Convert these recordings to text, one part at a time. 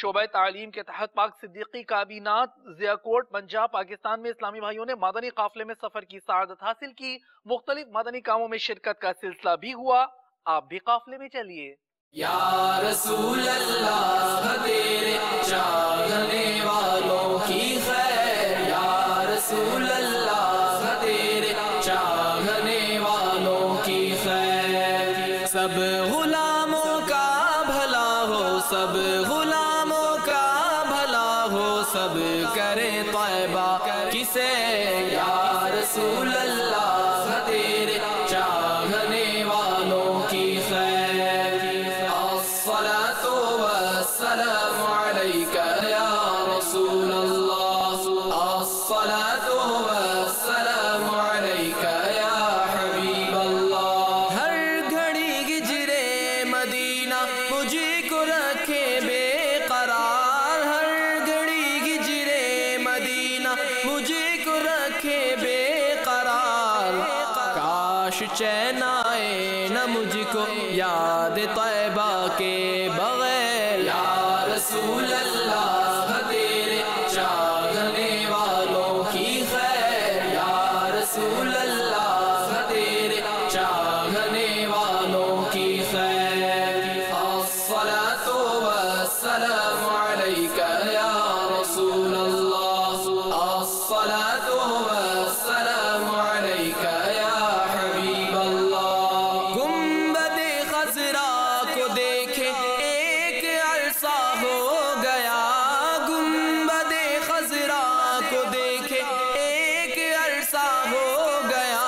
شعبہ تعلیم کے تحت پاک صدیقی کابینہ ضیاء کوٹ پنجاب پاکستان میں اسلامی بھائیوں نے مدنی قافلے میں سفر کی سعادت حاصل کی. مختلف مدنی کاموں میں شرکت کا سلسلہ بھی ہوا. آپ بھی قافلے میں چلیے. یا رسول اللہ تیرے چاہنے والوں کی خیر، یا رسول اللہ تیرے چاہنے والوں کی خیر. سب غلاموں کا بھلا ہو، سب غلاموں کا بھلا ہو، سب کرے طیبہ کی سیر. یا رسول اللہ تیرے چاہنے والوں کی خیر. الصلاة والسلام عليك يا رسول الله، الصلاة والسلام عليك يا حبيب الله. ہر گھڑی گجرے مدینہ مجھے کو رکھے بے قرار، ہر گھڑی گجرے مدینہ مجھے کو رکھے بے قرار. کاش چین آئے نہ مجھ کو یاد طیبہ کے بغیر. یا رسول اللہ تیرے چاہنے والوں کی خیر، یا رسول اللہ تیرے چاہنے والوں کی خیر. الصلاة والسلام علیک یا رسول اللہ، الصلاة والسلام علیک یا حبیب اللہ. گنبد خضرا کو دیکھے ایک عرصہ ہو گیا، گنبد خضرا کو دیکھے ایک عرصہ ہو گیا.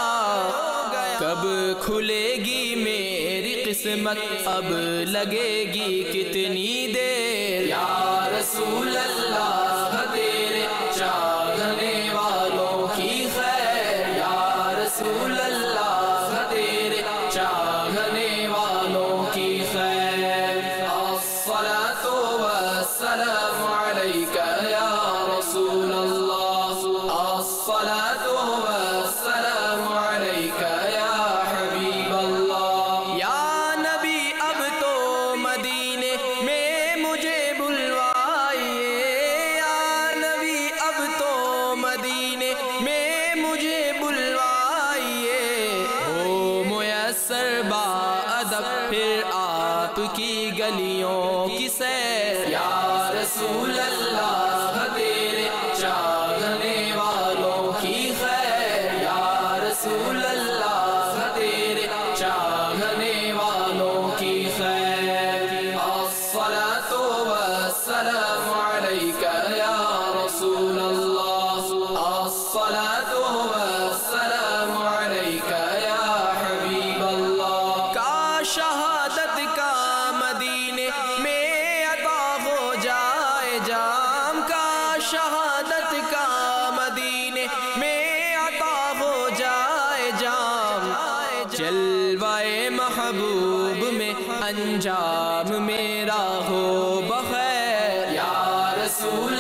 کب کھلے گی میری قسمت، اب لگے گی کتنی دیر. یا رسول اللہ تیرے چاہنے والوں کی خیر، یا رسول اللہ تیرے چاہنے والوں کی خیر. الصلاة والسلام علیک یا رسول اللہ، الصلاة والسلام علیک یا حبیب اللہ. یا نبی اب تو مدینے میں مجھے بلوائیے، یا نبی اب تو مدینے میں مجھے بلوائیے. ہو میسر با ادب پھر آپ کی گلیوں کی سیر. یا رسول اللہ تیرے چاہنے والوں کی خیر، یا رسول اللہ تیرے چاہنے والوں کی خیر. الصلاة والسلام علیک یا رسول اللہ، الصلاة والسلام علیک یا حبیب اللہ. کا شہادت کا مدینے میں عطا ہو جائے جام، کا شہادت کا مدینے میں عطا ہو جائے جام. جلوہ محبوب میں انجام میرا ہو بخیر. یا رسول